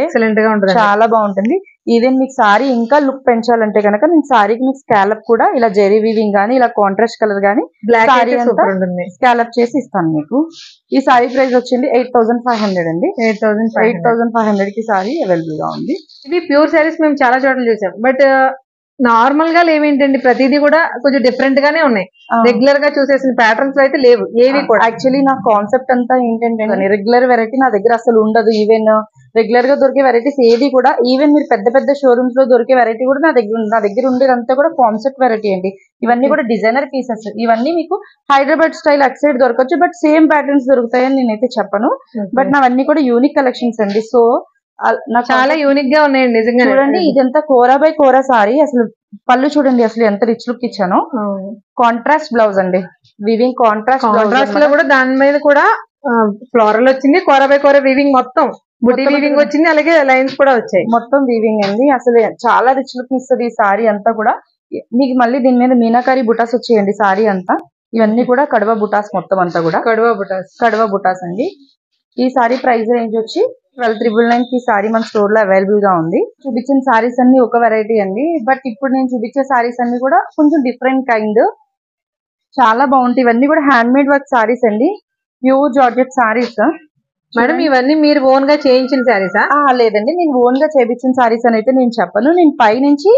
ఎక్సలెంట్ గా ఉంటుంది, చాలా బాగుంటుంది. ఈవెన్ మీకు సారీ ఇంకా లుక్ పెంచాలంటే కనుక నేను సారీకి మీకు స్కాలప్ కూడా ఇలా జెరీ వీవింగ్ గానీ, ఇలా కాంట్రాస్ట్ కలర్ గానీ స్కాలప్ చేసి ఇస్తాను మీకు. ఈ సారీ ప్రైస్ వచ్చింది 8,500 అండి. 8,500 కి సారీ అవైలబుల్ గా ఉంది. ఇది ప్యూర్ సారీస్ మేము చాలా చోట్ల చూసాం. బట్ నార్మల్ గా లేవేంటండి, ప్రతిదీ కూడా కొంచెం డిఫరెంట్ గానే ఉన్నాయి. రెగ్యులర్ గా చూసేసిన ప్యాటర్న్స్ అయితే లేవు ఏవి కూడా. యాక్చువల్లీ నా కాన్సెప్ట్ అంతా ఏంటంటే రెగ్యులర్ వెరైటీ నా దగ్గర అసలు ఉండదు. ఈవెన్ రెగ్యులర్ గా దొరికే వెరైటీస్ ఏది కూడా, ఈవెన్ మీరు పెద్ద పెద్ద షోరూమ్స్ లో దొరికే వెరైటీ కూడా నా దగ్గర ఉండేదంతా కూడా కాన్సెప్ట్ వెరైటీ అండి. ఇవన్నీ కూడా డిజైనర్ పీసెస్. ఇవన్నీ మీకు హైదరాబాద్ స్టైల్ అటు సైడ్ దొరకచ్చు, బట్ సేమ్ ప్యాటర్న్స్ దొరుకుతాయని నేనైతే చెప్పను. బట్ నావన్నీ కూడా యూనిక్ కలెక్షన్స్ అండి. సో చాలా యూనిక్ గా ఉన్నాయండి నిజంగా. చూడండి, ఇదంతా కోరా బై కోరా సారీ. అసలు పళ్ళు చూడండి అసలు ఎంత రిచ్ లుక్ ఇచ్చాను. కాంట్రాస్ట్ బ్లౌజ్ అండి, వివింగ్ కాంట్రాస్ట్ లో కూడా దాని మీద కూడా ఫ్లోరల్ వచ్చింది. కోరా బై కోరా వివింగ్, మొత్తం బుటీ వీవింగ్ వచ్చింది, అలాగే లైన్స్ కూడా వచ్చాయి. మొత్తం వీవింగ్ అండి. అసలు చాలా రిచ్ లుక్ ఇస్తుంది ఈ సారీ అంతా కూడా. మీకు మళ్ళీ దీని మీద మీనాకారి బుటాస్ వచ్చేయండి సారీ అంతా. ఇవన్నీ కూడా కడవ బుటాస్, మొత్తం అంతా కూడా కడవ బుటాస్ అండి. ఈ సారీ ప్రైస్ రేంజ్ వచ్చి 12,999 కి సారీ మన స్టోర్ లో అవైలబుల్ గా ఉంది. చూపించిన సారీస్ అన్ని ఒక వెరైటీ అండి, బట్ ఇప్పుడు నేను చూపించే సారీస్ అన్ని కూడా కొంచెం డిఫరెంట్ కైండ్, చాలా బాగుంటాయి. ఇవన్నీ కూడా హ్యాండ్ మేడ్ వర్క్ సారీస్ అండి, ప్యూర్ జార్జెట్ సారీస్. మేడం ఇవన్నీ మీరు ఓన్ గా చేయించిన సారీసా? లేదండి, నేను ఓన్ గా చేయించిన సారీస్ అని అయితే నేను చెప్పను. నేను పై నుంచి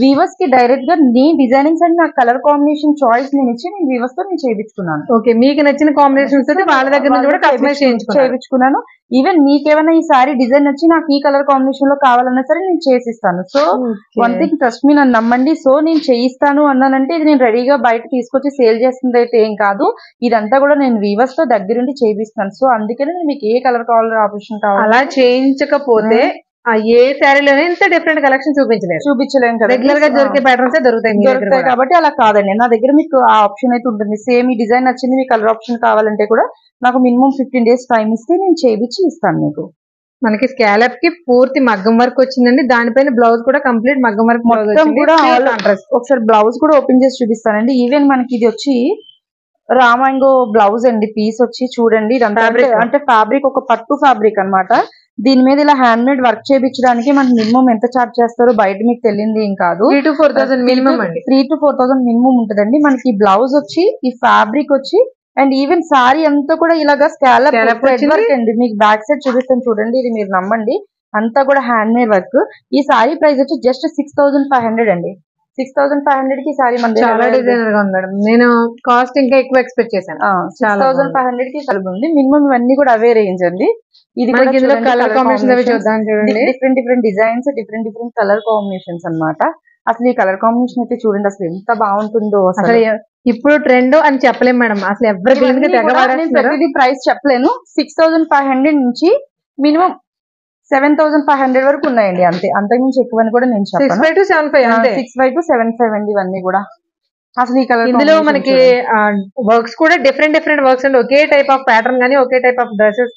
వీవర్స్ కి డైరెక్ట్ గా నీ డిజైనింగ్స్ అండ్ నా కలర్ కాంబినేషన్ చాయిస్ నేను ఇచ్చి నేను వీవర్స్ తో నేను చేయించుకున్నాను. ఓకే, మీకు నచ్చిన కాంబినేషన్స్ తోటి వాళ్ళ దగ్గర నుంచి కూడా కస్టమైజ్ చేయించుకున్నాను. ఈవెన్ మీకేమైనా ఈ సారీ డిజైన్ వచ్చి నాకు ఈ కలర్ కాంబినేషన్ లో కావాలన్నా సరే నేను చేసిస్తాను. So one thing trust me, నన్ను నమ్మండి. సో నేను చేయిస్తాను అన్నానంటే ఇది నేను రెడీగా బయట తీసుకొచ్చి సేల్ చేస్తుంది అయితే ఏం కాదు. ఇదంతా కూడా నేను వీవర్స్ తో దగ్గరుండి చేయిస్తాను. సో అందుకనే నేను మీకు ఏ కలర్ కావాలి ఆప్షన్ కావాలి అలా చేయించకపోతే ఏ శారీలోనే ఇంత డిఫరెంట్ కలెక్షన్ చూపించలేము కదా. రెగ్యులర్ గా దొరికే ప్యాటర్న్స్ దొరుకుతాయి కాబట్టి అలా కాదండి. నా దగ్గర మీకు ఆ ఆప్షన్ అయితే ఉంటుంది. సేమ్ ఈ డిజైన్ నచ్చింది, మీ కలర్ ఆప్షన్ కావాలంటే కూడా నాకు మినిమం 15 days టైం ఇస్తే నేను చేయించి ఇస్తాను మీకు. మనకి స్కాలప్ కి పూర్తి మగ్గం వర్క్ వచ్చిందండి. దానిపైన బ్లౌజ్ కూడా కంప్లీట్ మగ్గం వర్క్ మొత్తం కూడా. ఒకసారి బ్లౌజ్ కూడా ఓపెన్ చేసి చూపిస్తానండి. ఈవెన్ మనకి ఇది వచ్చి రామాంగో బ్లౌజ్ అండి, పీస్ వచ్చి చూడండి. ఇదంతా అంటే ఫ్యాబ్రిక్ ఒక పట్టు ఫ్యాబ్రిక్ అన్నమాట. దీని మీద ఇలా హ్యాండ్ మేడ్ వర్క్ చేయించడానికి మనకి మినిమం ఎంత చార్జ్ చేస్తారో బయట మీకు తెలియంది ఏం కాదు. 3,000 to 4,000 మినిమం అండి. 3,000 to 4,000 మినిమం ఉంటుందండి. మనకి బ్లౌజ్ వచ్చి ఈ ఫ్యాబ్రిక్ వచ్చి అండ్ ఈవెన్ సారీ అంతా కూడా ఇలాగా స్కాలప్ వర్క్ అండి. మీకు బ్యాక్ సైడ్ చూపిస్తాను చూడండి, ఇది మీరు నమ్మండి, అంతా కూడా హ్యాండ్ మేడ్ వర్క్. ఈ సారీ ప్రైస్ వచ్చి జస్ట్ 6,500 అండి. 6,500 కి సారీ మన చాలా డిజైనర్ గా ఉంది మేడం. నేను కాస్ట్ ఇంకా ఎక్కువ ఎక్స్పెక్ట్ చేశాను. 6,500 కి కలిపి ఉంది. మినిమం ఇవన్నీ కూడా అవే రేంజ్ అండి. ఇది మనకి ఇందులో కలర్ కాంబినేషన్ అవి చూద్దాం చూడండి. Different designs, different colour combinations అన్నమాట. అసలు ఈ కలర్ కాంబినేషన్ అయితే చూడండి అసలు ఎంత బాగుంటుందో. అసలు ఇప్పుడు ట్రెండ్ అని చెప్పలేము మేడం. అసలు ఎవరు ప్రతిదీ ప్రైస్ చెప్పలేను. 6,500 నుంచి మినిమం 7,500 వరకు ఉన్నాయండి. అంతే, అంతకుమించి ఎక్కువ కూడా నేను చెప్పను. 6,500 to 7,500 6,500 to 7,500 అండి ఇవన్నీ కూడా. అసలు ఈ కలర్ ఇందులో మనకి వర్క్స్ కూడా డిఫరెంట్ వర్క్స్ అండి. ఒకే టైప్ ఆఫ్ ప్యాటర్న్ గానీ, ఒకే టైప్ ఆఫ్ డ్రెస్సెస్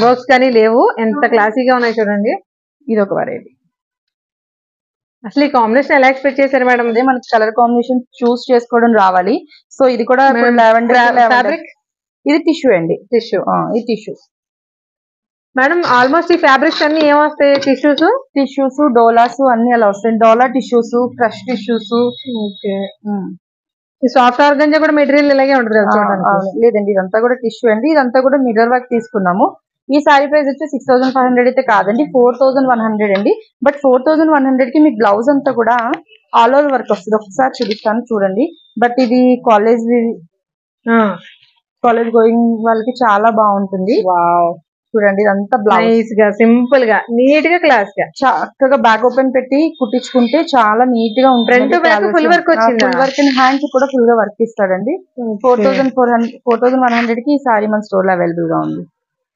వర్క్స్ కానీ లేవు. ఎంత క్లాసీగా ఉన్నాయి చూడండి. ఇది ఒక వెరైటీ. అసలు ఈ కాంబినేషన్ ఎలా ఎక్స్పెక్ట్ చేశారు మేడం? అదే మనకి కలర్ కాంబినేషన్ చూస్ చేసుకోవడం రావాలి. సో ఇది కూడా ఫ్యాబ్రిక్, ఇది టిష్యూ అండి. ఇది టిష్యూ మేడం. ఆల్మోస్ట్ ఈ ఫ్యాబ్రిక్స్ అన్ని ఏమొస్తాయి? టిష్యూస్ డోలాస్ అన్ని అలా వస్తాయి. డోలా టిష్యూస్, క్రష్ టిష్యూస్. ఈ సాఫ్ట్ ఆర్గంజా కూడా మెటీరియల్ ఇలాగే ఉంటుంది లేదండి, ఇదంతా కూడా టిష్యూ అండి. ఇదంతా కూడా మిర్రర్ వర్క్ తీసుకున్నాము. ఈ సారీ ప్రైస్ వచ్చి 6,500 అయితే కాదండి, 4,100 అండి. బట్ 4,100 కి మీకు బ్లౌజ్ అంతా కూడా ఆల్ ఓవర్ వర్క్ వస్తుంది. ఒకసారి చూపిస్తాను చూడండి. బట్ ఇది కాలేజ్ గోయింగ్ వాళ్ళకి చాలా బాగుంటుంది. చూడండి, ఇదంతా బ్లౌజ్ గా సింపుల్ గా నీట్ గా క్లాస్ గా చక్కగా బ్యాక్ ఓపెన్ పెట్టి కుట్టించుకుంటే చాలా నీట్ గా ఉంటుంది. ఫ్రంట్ బ్యాక్ ఫుల్ వర్క్ వచ్చింది. ఫుల్ వర్క్ అండ్ హ్యాండ్స్ కూడా ఫుల్ గా వర్క్ ఇస్తాడండి. 4,100 కి ఈ సారీ మన స్టోర్ లో అవైలబుల్ గా ఉంది.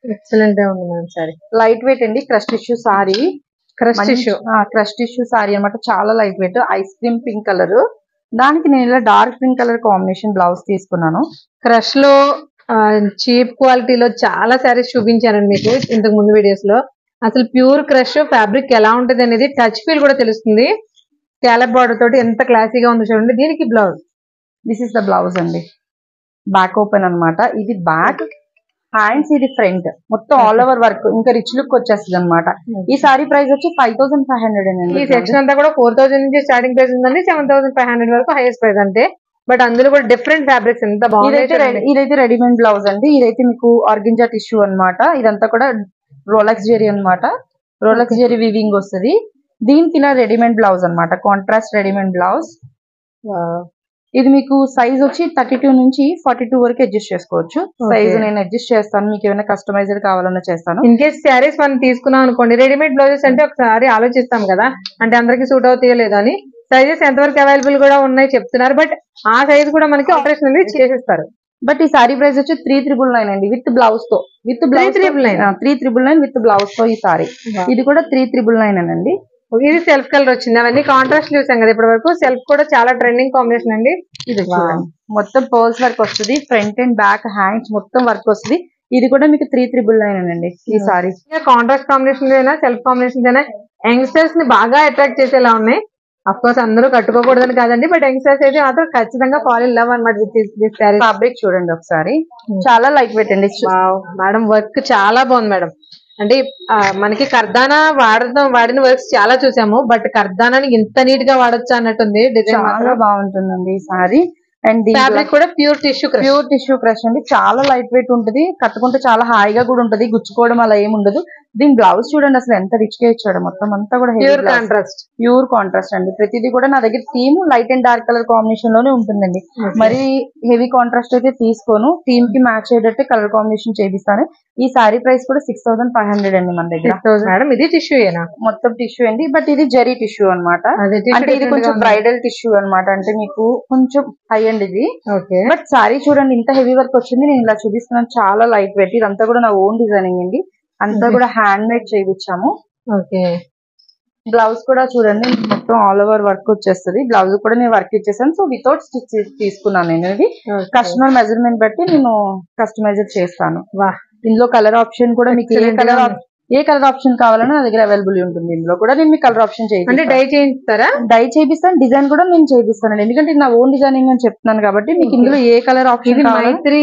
ఎక్సలెంట్ గా ఉంది మేడం సారీ. లైట్ వెయిట్ అండి, crush tissue sorry. Crush tissue sorry అన్నమాట. చాలా light wait. Ice cream pink colour, దానికి నేను ఇలా dark pink colour combination blouse తీసుకున్నాను. క్రష్ లో చీప్ క్వాలిటీలో చాలా సారీస్ చూపించానండి మీకు ఇంతకు ముందు వీడియోస్ లో. అసలు ప్యూర్ క్రష్ ఫ్యాబ్రిక్ ఎలా ఉంటది అనేది టచ్ ఫీల్ కూడా తెలుస్తుంది. స్కాలప్ బార్డర్ తోటి ఎంత క్లాసీగా ఉంది చూడండి. దీనికి blouse, this is the blouse అండి. బ్యాక్ ఓపెన్ అన్నమాట. ఇది బ్యాక్, హ్యాండ్స్ ఇది ఫ్రంట్, మొత్తం ఆల్ ఓవర్ వర్క్ ఇంకా రిచ్ లుక్ వచ్చేస్తుంది అనమాట. ఈ సారీ ప్రైస్ వచ్చి 5,500 అండి. ఈ సెక్షన్ అంతా కూడా 4,000 నుంచి స్టార్టింగ్ ప్రైస్ ఉందండి. 7,500 వరకు హైయెస్ట్ ప్రైస్ అంతే. బట్ అందులో కూడా డిఫరెంట్ ఫ్యాబ్రిక్స్ ఎంత బాగుంది. ఇదైతే రెడీమేడ్ బ్లౌజ్ అండి. ఇదైతే మీకు ఆర్గంజా టిష్యూ అన్నమాట. ఇదంతా కూడా రోలక్స్ జెరీ అన్నమాట. రోలక్స్ జెరీ వీవింగ్ వస్తుంది. దీనికి ఇలా రెడీమేడ్ బ్లౌజ్ అన్నమాట. Contrast readymade blouse. ఇది మీకు సైజ్ వచ్చి 32 నుంచి 42 వరకు అడ్జస్ట్ చేసుకోవచ్చు. సైజ్ నేను అడ్జస్ట్ చేస్తాను. మీకు ఏమైనా కస్టమైజ్డ్ కావాలన్నా చేస్తాను. ఇన్ కేస్ శారీస్ మనం తీసుకున్నాం అనుకోండి, రెడీమేడ్ బ్లౌజెస్ అంటే ఒకసారి ఆలోచిస్తాం కదా, అంటే అందరికి సూట్ అవుతాయో లేదో అని. సైజెస్ ఎంతవరకు అవైలబుల్ కూడా ఉన్నాయి చెప్తున్నారు. బట్ ఆ సైజ్ కూడా మనకి ఆపరేషన్ అనేది చేసేస్తారు. బట్ ఈ సారీ ప్రైస్ వచ్చి 3,999 అండి విత్ బ్లౌజ్ తో. 3,999 విత్ బ్లౌజ్ తో ఈ సారీ. ఇది కూడా 3,999 అండి. ఇది సెల్ఫ్ కలర్ వచ్చింది. అవన్నీ కాంట్రాస్ట్ చూసాం కదా ఇప్పటి వరకు. సెల్ఫ్ కూడా చాలా ట్రెండింగ్ కాంబినేషన్ అండి. ఇది మొత్తం పర్ల్స్ వర్క్ వస్తుంది. ఫ్రంట్ అండ్ బ్యాక్ హ్యాండ్స్ మొత్తం వర్క్ వస్తుంది. ఇది కూడా మీకు 3,999 అండి ఈ సారీ. కాంట్రాస్ట్ కాంబినేషన్ అయినా సెల్ఫ్ కాంబినేషన్ అయినా యంగ్స్టర్స్ ని బాగా అట్రాక్ట్ చేసేలా ఉన్నాయి. అఫ్ కోర్స్ అందరూ కట్టుకోకూడదని కాదండి, బట్ యంగ్స్టర్స్ అయితే మాత్రం ఖచ్చితంగా ఫాల్ ఇన్ లవ్ అన్నమాట విత్ సారీ. ఫ్యాబ్రిక్ చూడండి ఒకసారి, చాలా లైట్ వెయిట్ అండి. మేడం వర్క్ చాలా బాగుంది మేడం. అంటే మనకి కర్దానా వాడిన వర్క్స్ చాలా చూసాము, బట్ కర్దానాని ఇంత నీట్ గా వాడొచ్చు అన్నట్టుంది. డిజైన్ చాలా బాగుంటుందండి ఈ సారీ. అండ్ ఫ్యాబ్రిక్ కూడా ప్యూర్ టిష్యూ క్రష్ అండి. చాలా లైట్ వెయిట్ ఉంటుంది. కట్టుకుంటే చాలా హాయిగా కూడా ఉంటది. గుచ్చుకోవడం అలా ఏమి ఉండదు. దీని బ్లౌజ్ చూడండి అసలు ఎంత రిచ్ గా ఇచ్చాడు. మొత్తం అంతా కూడా ప్యూర్ కాంట్రాస్ట్ అండి. ప్రతిదీ కూడా నా దగ్గర theme light and dark colour combination లోనే ఉంటుందండి. మరి హెవీ కాంట్రాస్ట్ అయితే తీసుకోను. థీమ్ కి మ్యాచ్ అయ్యేటట్టు కలర్ కాంబినేషన్ చేపిస్తాను. ఈ సారీ ప్రైస్ కూడా 6,500 అండి మన దగ్గర. మేడం ఇది టిష్యూ మొత్తం టిష్యూ అండి. బట్ ఇది జరీ టిష్యూ అన్నమాట. అంటే ఇది కొంచెం బ్రైడల్ టిష్యూ అన్నమాట. అంటే మీకు కొంచెం హై అండ్ ఇది. బట్ సారీ చూడండి ఇంత హెవీ వర్క్ వచ్చింది. నేను ఇలా చూపిస్తున్నాను. చాలా లైట్ వెయిట్. ఇదంతా కూడా నా ఓన్ డిజైనింగ్ అండి. అంతా కూడా హ్యాండ్ మేడ్ చేయించాము. బ్లౌజ్ కూడా చూడండి మొత్తం ఆల్ ఓవర్ వర్క్ వచ్చేస్తుంది. బ్లౌజ్ కూడా నేను వర్క్ ఇచ్చేసాను. సో వితౌట్ స్టిచ్ తీసుకున్నాను నేను. ఇది కస్టమర్ మెజర్మెంట్ బట్టి నేను కస్టమైజ్ చేస్తాను. ఇందులో కలర్ ఆప్షన్ కూడా మీకు ఏ కలర్ ఆప్షన్ కావాలన్నా నా దగ్గర అవైలబుల్ ఉంటుంది. ఇందులో కూడా నేను మీకు కలర్ ఆప్షన్ చేయిస్తాను. డై చేయిస్తారా? డై చేపిస్తాను. డిజైన్ కూడా నేను చేపిస్తాను. ఎందుకంటే నా ఓన్ డిజైనింగ్ అని చెప్తున్నాను కాబట్టి మీకు ఇందులో ఏ colour option Maitri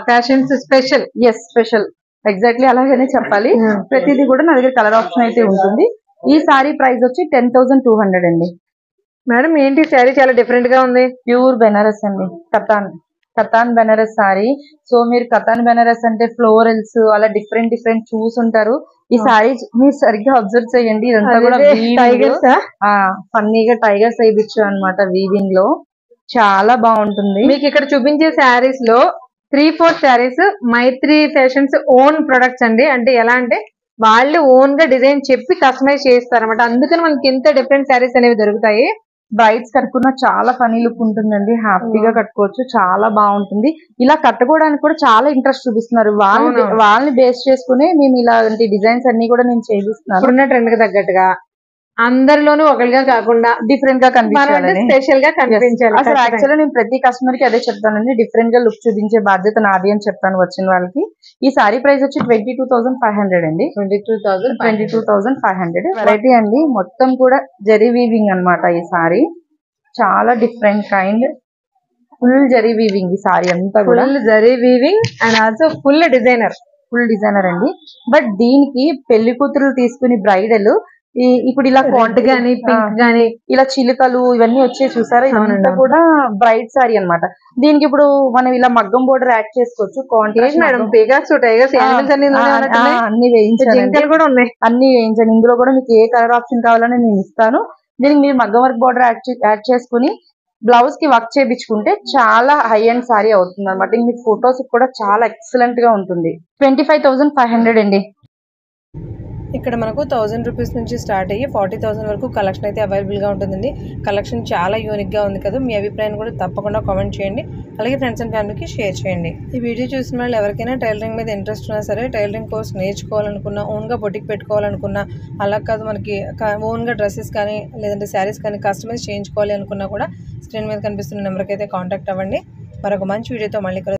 fashions special. Yes special, exactly అలాగనే చెప్పాలి. ప్రతిదీ కూడా నా దగ్గర కలర్ ఆప్షన్ అయితే ఉంటుంది. ఈ సారీ ప్రైస్ వచ్చి 10,200 అండి. మేడం ఏంటి సారీ చాలా డిఫరెంట్ గా ఉంది. ప్యూర్ బెనారస్ అండి. కతాన్ బెనారస్ సారీ. సో మీరు కతాన్ బెనారస్ అంటే ఫ్లోరల్స్ అలా డిఫరెంట్ చూసుంటారు. ఈ సారీ మీరు సరిగ్గా అబ్జర్వ్ చేయండి, ఇదంతా కూడా టైగర్స్ ఫన్నీగా టైగర్స్ వేయించు అనమాట వీవింగ్ లో, చాలా బాగుంటుంది. మీకు ఇక్కడ చూపించే శారీస్ లో 3-4 శారీస్ మైత్రి ఫ్యాషన్స్ ఓన్ ప్రొడక్ట్స్ అండి. అంటే ఎలా అంటే వాళ్ళు ఓన్ గా డిజైన్ చెప్పి కస్టమైజ్ చేస్తారు అనమాట. అందుకని మనకి ఎంత డిఫరెంట్ శారీస్ అనేవి దొరుకుతాయి. బ్రైడ్స్ కట్టుకున్న చాలా ఫనీ లుక్ ఉంటుందండి, హ్యాపీగా కట్టుకోవచ్చు, చాలా బాగుంటుంది. ఇలా కట్టుకోవడానికి కూడా చాలా ఇంట్రెస్ట్ చూపిస్తున్నారు. వాళ్ళని బేస్ చేసుకుని మేము ఇలాంటి డిజైన్స్ అన్ని కూడా నేను చేపిస్తున్నాను. ఇప్పుడున్న ట్రెండ్ కి తగ్గట్టుగా అందరిలోనూ ఒకరిగా కాకుండా డిఫరెంట్ గా కనిపించాలి, స్పెషల్ గా కనిపించాలి. అసలు యాక్చువల్లీ నేను ప్రతి కస్టమర్ కి అదే చెప్తానండి, డిఫరెంట్ గా లుక్ చూపించే బాధ్యత నాది అని చెప్తాను వచ్చిన వాళ్ళకి. ఈ సారీ ప్రైస్ వచ్చి 22,500 అండి. 22,500 వెరైటీ అండి. మొత్తం కూడా జరీ వీవింగ్ అన్నమాట. ఈ సారీ చాలా different kind, full zari weaving. ఈ సారీ అంతా కూడా full zari weaving and also full designer అండి. బట్ దీనికి పెళ్లి కూతురు తీసుకుని బ్రైడల్ ఇప్పుడు ఇలా కాంట్ గానీ పింక్ గానీ ఇలా చిలుకలు ఇవన్నీ వచ్చే చూసారా, ఇదంతా కూడా బ్రైడ్ సారీ అన్నమాట. దీనికి ఇప్పుడు మనం ఇలా మగ్గం బోర్డర్ యాడ్ చేసుకోవచ్చు. అన్ని వేయించాను. ఇందులో కూడా మీకు ఏ కలర్ ఆప్షన్ కావాలని నేను ఇస్తాను. దీనికి మీరు మగ్గం వర్క్ బోర్డర్ యాడ్ చేసుకుని బ్లౌజ్ కి వర్క్ చేయించుకుంటే చాలా హై అండ్ సారీ అవుతుంది అనమాట. మీకు ఫొటోస్ కూడా చాలా ఎక్సలెంట్ గా ఉంటుంది. 25,500 అండి. ఇక్కడ మనకు 1000 రూపీస్ నుంచి స్టార్ట్ అయ్యి 40,000 వరకు కలెక్షన్ అయితే అవైలబుల్గా ఉంటుందండి. కలెక్షన్ చాలా యూనిక్గా ఉంది కదా. మీ అభిప్రాయాన్ని కూడా తప్పకుండా కామెంట్ చేయండి, అలాగే ఫ్రెండ్స్ అండ్ ఫ్యామిలీకి షేర్ చేయండి. ఈ వీడియో చూసిన వాళ్ళు ఎవరికైనా టైలరింగ్ మీద ఇంట్రెస్ట్ ఉన్నా సరే, టైలరింగ్ కోర్స్ నేర్చుకోవాలనుకున్నా, ఓన్గా బొటిక్ పెట్టుకోవాలనుకున్నా, అలా కాదు మనకి ఓన్గా డ్రెస్సెస్ కానీ లేదంటే శారీస్ కానీ కస్టమైజ్ చేయించుకోవాలి అనుకున్నా కూడా స్క్రీన్ మీద కనిపిస్తున్న నెంబర్కి అయితే కాంటాక్ట్ అవ్వండి. మరొక మంచి వీడియోతో మళ్ళీ